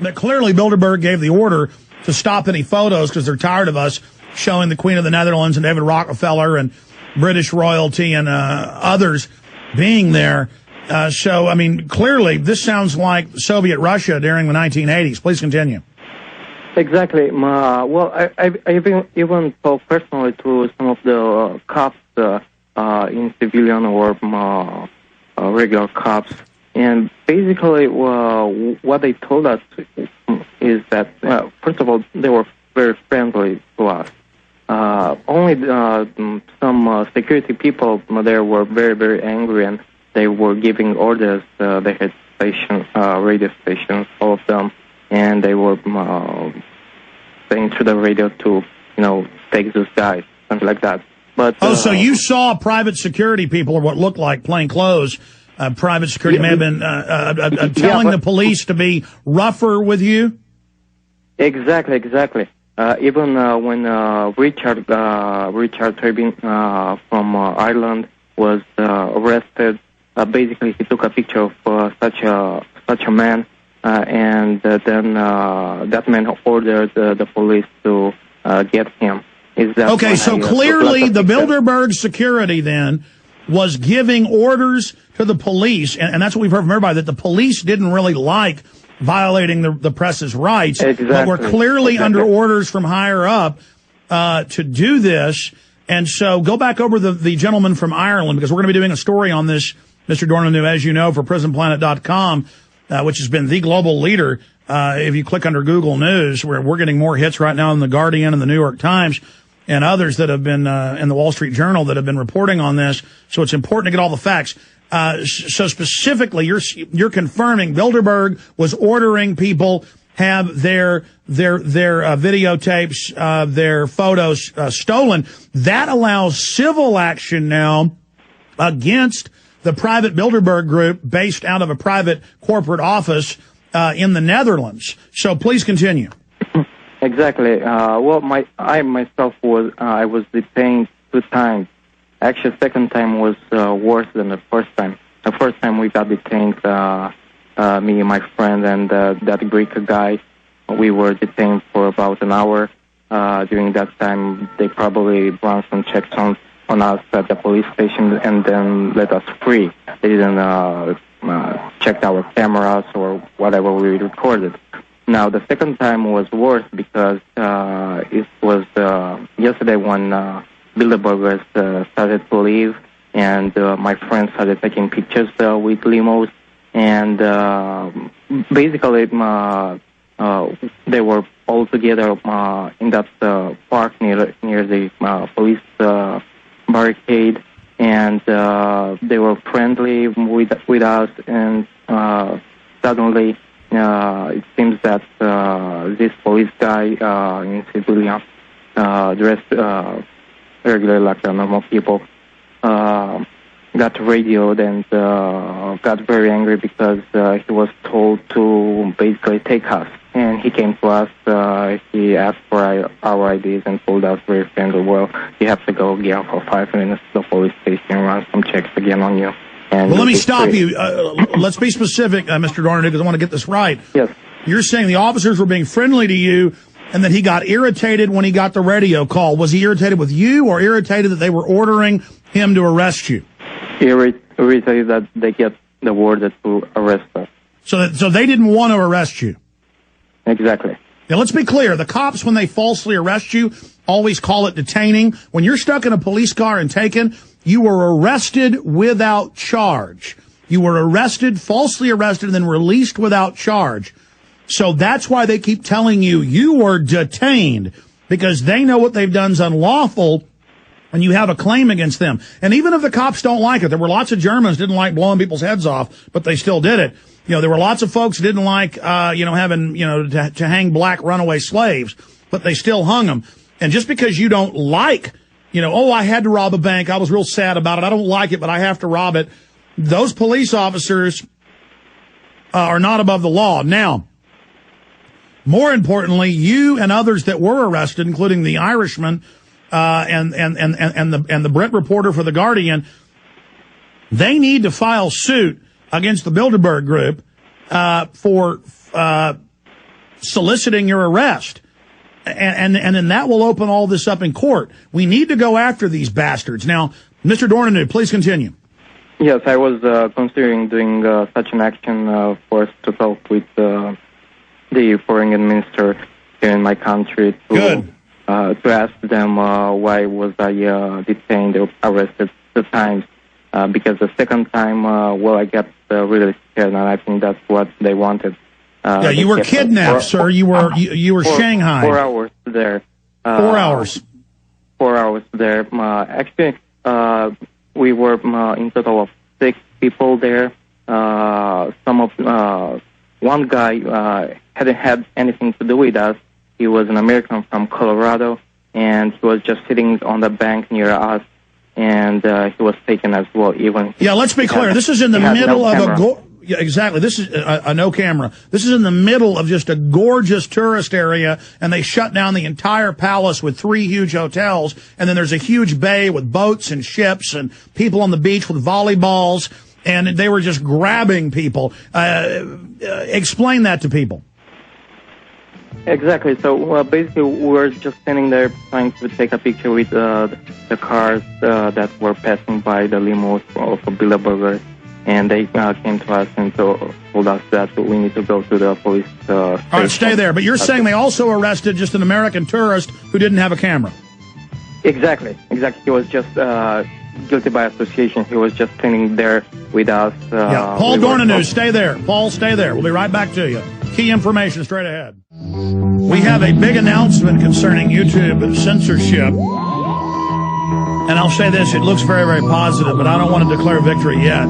that clearly Bilderberg gave the order to stop any photos because they're tired of us showing the Queen of the Netherlands and David Rockefeller and British royalty and others being there. So, I mean, clearly this sounds like Soviet Russia during the 1980s. Please continue. Exactly. Well, I've even talked personally to some of the cops in civilian or regular cops. And basically what they told us is that, first of all, they were very friendly to us. Only some security people there were very, very angry, and they were giving orders. They had stations, radio stations, all of them, and they were saying to the radio to, take those guys, something like that. But so you saw private security people, or what looked like plain clothes. Private security may have been telling the police to be rougher with you? Exactly. Even when Richard Turbin from Ireland was arrested, basically he took a picture of such a man, and then that man ordered the police to get him. Okay, so clearly the Bilderberg security then was giving orders to the police, and that's what we've heard from everybody, that the police didn't really like violating the press's rights, but were clearly under orders from higher up to do this. And so go back over the gentleman from Ireland, because we're going to be doing a story on this, Mr. Dorneanu, as you know, for PrisonPlanet.com, which has been the global leader. If you click under Google News, where we're getting more hits right now in The Guardian and The New York Times and others that have been in the Wall Street Journal that have been reporting on this. So it's important to get all the facts. So specifically, you're confirming Bilderberg was ordering people have their videotapes, their photos stolen. That allows civil action now against the private Bilderberg group based out of a private corporate office in the Netherlands. So please continue. Exactly. Well, I myself was detained 2 times. Actually, second time was worse than the first time. The first time we got detained, me and my friend and that Greek guy, we were detained for about an hour. During that time, they probably ran some checks on us at the police station and then let us free. They didn't check our cameras or whatever we recorded. Now, the second time was worse because it was yesterday when Bilderbergers started to leave, and my friends started taking pictures with limos, and basically they were all together in that park near the police barricade, and they were friendly with us, and suddenly it seems that this police guy in civilian dressed regularly like the normal people got radioed and got very angry because he was told to basically take us. And he came to us, he asked for our IDs and told us very friendly, well, you have to go again for 5 minutes to the police station and run some checks again on you. And well, let me stop you. Let's be specific, Mr. Dorneanu, because I want to get this right. Yes. You're saying the officers were being friendly to you and that he got irritated when he got the radio call. Was he irritated with you or irritated that they were ordering him to arrest you? Irritated that they get the word to arrest us. So they didn't want to arrest you? Exactly. Now, let's be clear. The cops, when they falsely arrest you, always call it detaining. When you're stuck in a police car and taken, you were arrested without charge. You were arrested, falsely arrested, and then released without charge. So that's why they keep telling you you were detained, because they know what they've done is unlawful, and you have a claim against them. And even if the cops don't like it, there were lots of Germans didn't like blowing people's heads off, but they still did it. You know, there were lots of folks who didn't like, having, to hang black runaway slaves, but they still hung them. And just because you don't like, I had to rob a bank, I was real sad about it, I don't like it, but I have to rob it. Those police officers are not above the law. Now, more importantly, you and others that were arrested, including the Irishman and the Brit reporter for The Guardian, they need to file suit against the Bilderberg group for soliciting your arrest. And then that will open all this up in court. We need to go after these bastards. Now, Mr. Dorneanu, please continue. Yes, I was considering doing such an action for us to talk with the foreign minister here in my country to ask them why was I detained or arrested 2 times. Because the second time, I got really scared, and I think that's what they wanted. You were kidnapped, sir. You were Shanghai. 4 hours there. 4 hours. 4 hours there. Actually, we were in total of 6 people there. One guy hadn't had anything to do with us. He was an American from Colorado, and he was just sitting on the bank near us, and he was taken as well. Let's be clear. This is in the middle of Yeah, exactly. This is a no camera. This is in the middle of just a gorgeous tourist area, and they shut down the entire palace with 3 huge hotels, and then there's a huge bay with boats and ships and people on the beach with volleyballs, and they were just grabbing people. Explain that to people. Exactly. So basically, we're just standing there trying to take a picture with the cars that were passing by, the limos of Bilderberger. And they came to us and told us that we need to go to the police station. All right, stay there. But you're saying they also arrested just an American tourist who didn't have a camera. Exactly. He was just guilty by association. He was just standing there with us. Paul Dorneanu, stay there. Paul, stay there. We'll be right back to you. Key information straight ahead. We have a big announcement concerning YouTube and censorship. And I'll say this, it looks very, very positive, but I don't want to declare victory yet.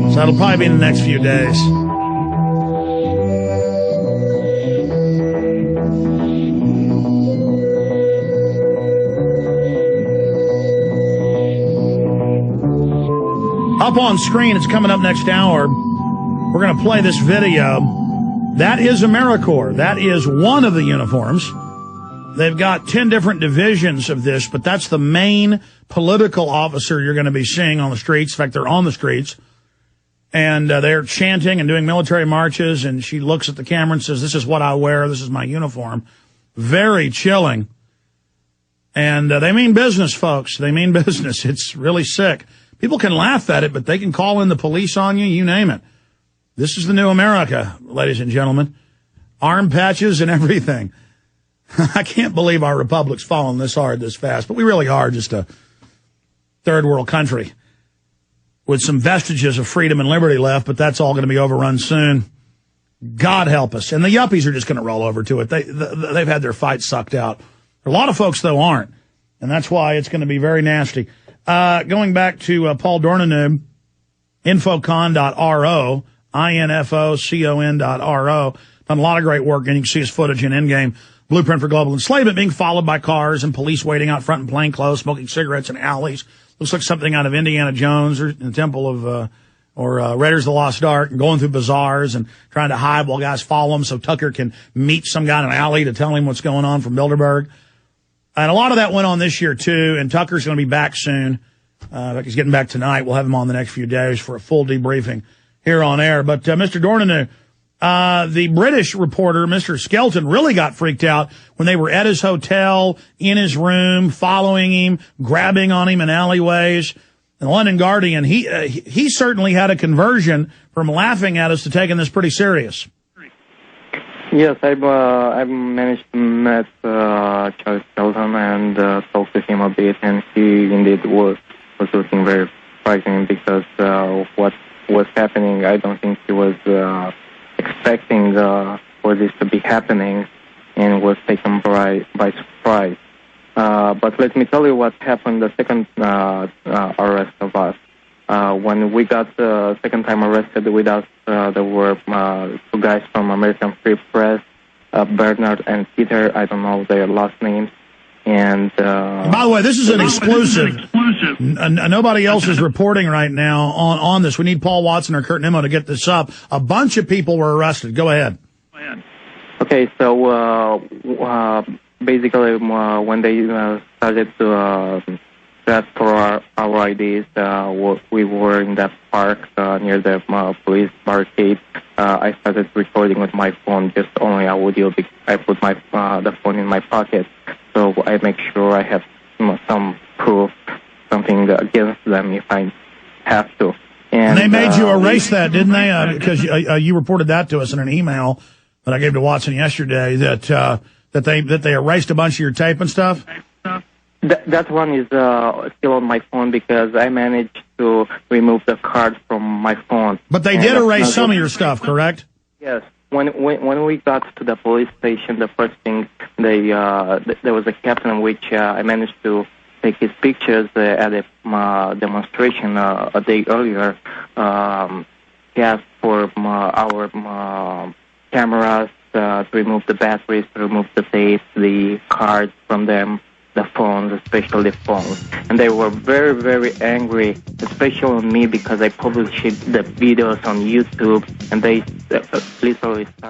So that'll probably be in the next few days. Up on screen, it's coming up next hour. We're going to play this video. That is AmeriCorps. That is one of the uniforms. They've got 10 different divisions of this, but that's the main political officer you're going to be seeing on the streets. In fact, they're on the streets. And they're chanting and doing military marches, and she looks at the camera and says, "This is what I wear. This is my uniform." Very chilling. And they mean business, folks. They mean business. It's really sick. People can laugh at it, but they can call in the police on you, you name it. This is the new America, ladies and gentlemen. Arm patches and everything. I can't believe our republic's fallen this hard, this fast, but we really are just a third world country with some vestiges of freedom and liberty left, but that's all going to be overrun soon. God help us. And the yuppies are just going to roll over to it. They've had their fight sucked out. A lot of folks, though, aren't, and that's why it's going to be very nasty. Going back to Paul Dorneanu, infocon.ro, infocon.ro, done a lot of great work, and you can see his footage in Endgame. Blueprint for Global Enslavement, being followed by cars and police waiting out front in plain clothes, smoking cigarettes in alleys. Looks like something out of Indiana Jones or the Temple of, Raiders of the Lost Ark, and going through bazaars and trying to hide while guys follow him so Tucker can meet some guy in an alley to tell him what's going on from Bilderberg. And a lot of that went on this year, too, and Tucker's going to be back soon. In fact, he's getting back tonight. We'll have him on the next few days for a full debriefing here on air. But, Mr. Dorneanu, the British reporter, Mr. Skelton, really got freaked out when they were at his hotel, in his room, following him, grabbing on him in alleyways. And the London Guardian, he certainly had a conversion from laughing at us to taking this pretty serious. Yes, I've managed to meet Charles Skelton and talk to him a bit, and he indeed was looking very frightening because what was happening, I don't think he was expecting for this to be happening, and was taken by surprise. But let me tell you what happened the second arrest of us. When we got the second time arrested with us, there were 2 guys from American Free Press, Bernard and Peter. I don't know their last names. And by the way, this is an exclusive. Nobody else is reporting right now on this. We need Paul Watson or Kurt Nimmo to get this up. A bunch of people were arrested. Go ahead. Okay, so basically when they started to ask for our IDs, we were in that park near the police barricade, I started recording with my phone, just only audio. I put the phone in my pocket, so I make sure I have some proof, something against them if I have to. And they made you erase that, didn't they? Because you reported that to us in an email that I gave to Watson yesterday, that they erased a bunch of your tape and stuff. That one is still on my phone because I managed to remove the card from my phone. But they did erase some of your stuff, correct? Yes. When we got to the police station, the first thing there was a captain which I managed to take his pictures at a demonstration a day earlier. He asked for our cameras to remove the batteries, to remove the tape, the cards from them, the phones, especially phones. And they were very, very angry, especially on me because I published the videos on YouTube, and they literally started